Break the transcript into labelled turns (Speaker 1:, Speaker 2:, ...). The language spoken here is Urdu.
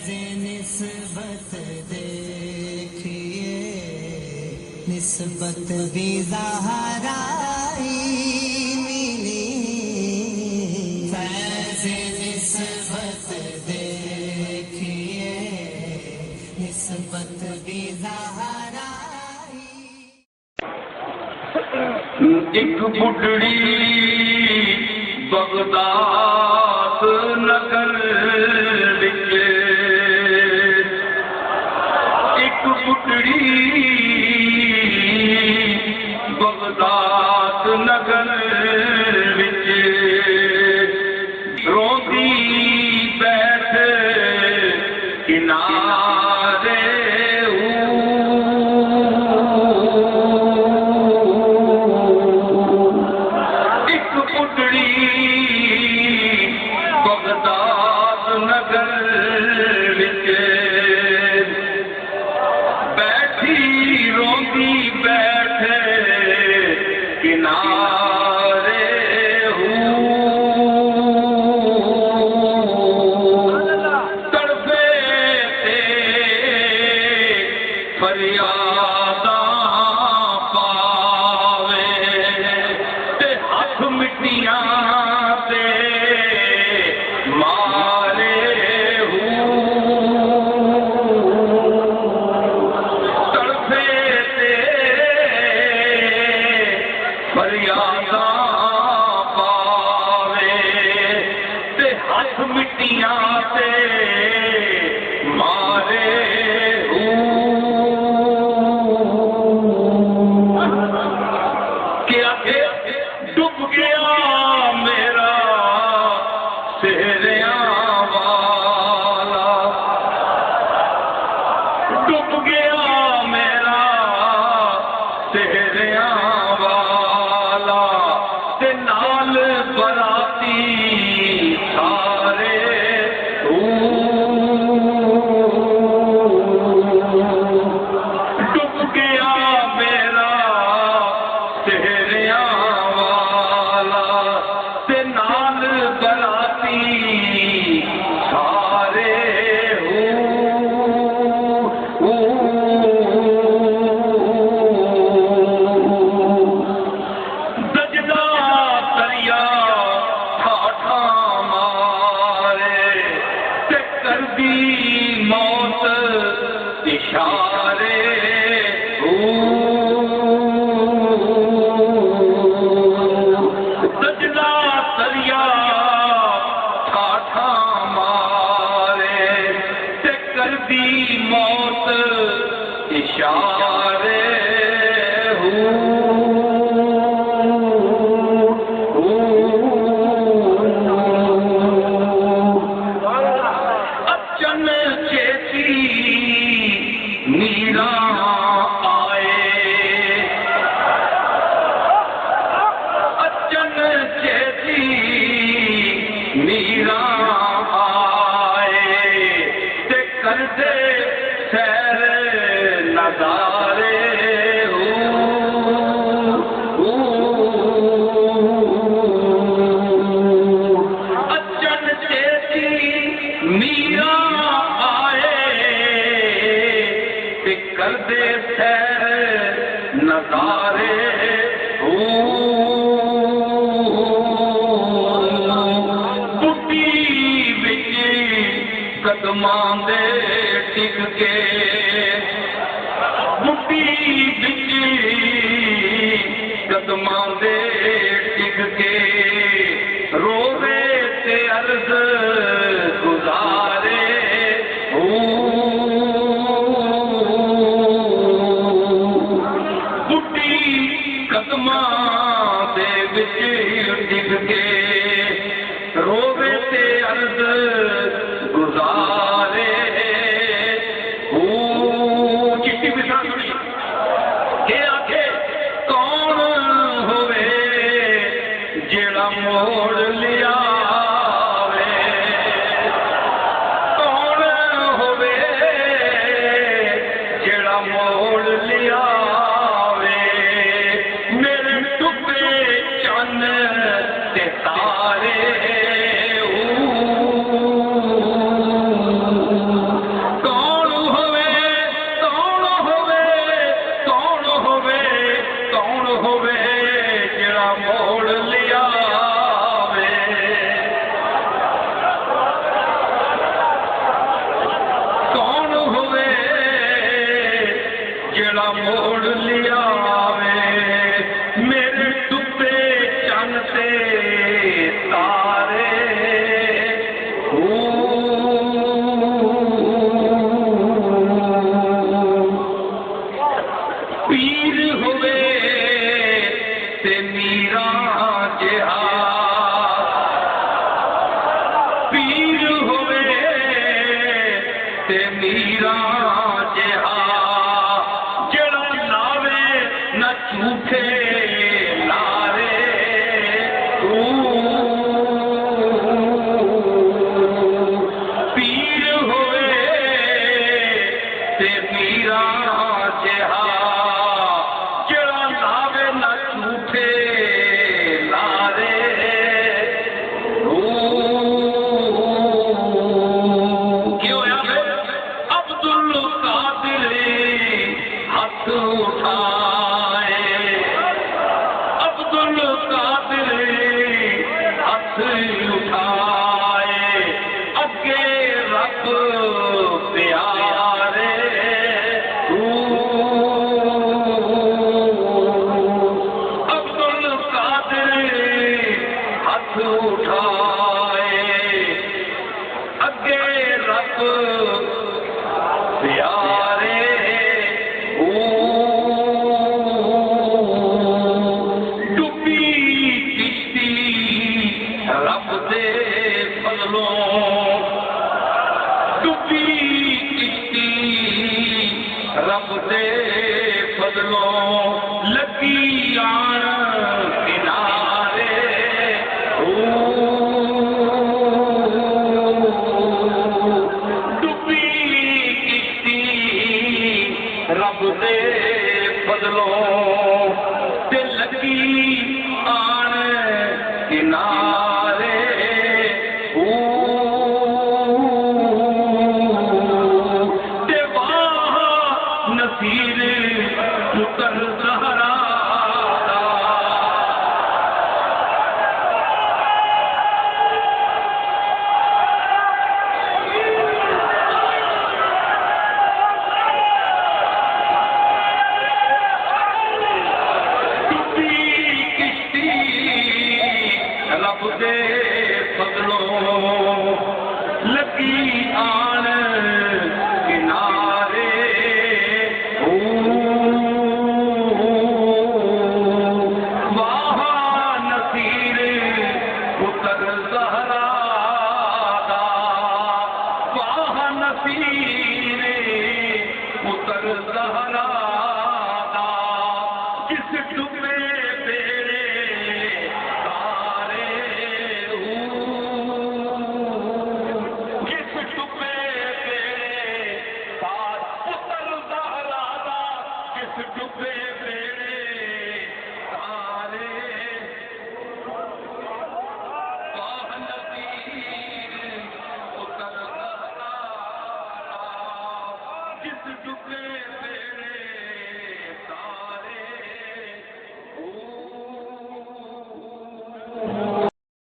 Speaker 1: نسبت دیکھیے نسبت بھی زہرائی ملی فیض نسبت دیکھیے نسبت بھی زہرائی
Speaker 2: ایک بڈڑی بغداد نگر وچ ایک بڈڑی بغداد نگر وچ روندی بیٹھ کنارے
Speaker 3: موڑ لیا میرے ٹکڑے چند
Speaker 2: جڑا موڑ لیا میرے ڈبے چن تے تارے پیر ہوئے تے میرا جہا پیر ہوئے تے میرا جہا جڑا لاوے نہ جھوٹے لارے پیر ہوئے تے میرا جہا جڑا لاوے نہ جھوٹے لارے کیوں عبد القادر ہاتھ اٹھائے عبد القادر ہاتھ اٹھائے اگے رب پیارے عبد القادر ہاتھ اٹھائے اگے رب پیارے ڈبی کشتی رب دے فضلوں ڈبی کشتی رب دے فضلوں لگی آن کنارے ڈبی کشتی رب دے فضلوں تے لگی آن کنارے تے واہ نصیر پتر زہرا رب دے فضلوں لگی آن کنارے واہ نصیر پتر زہرا دا واہ نصیر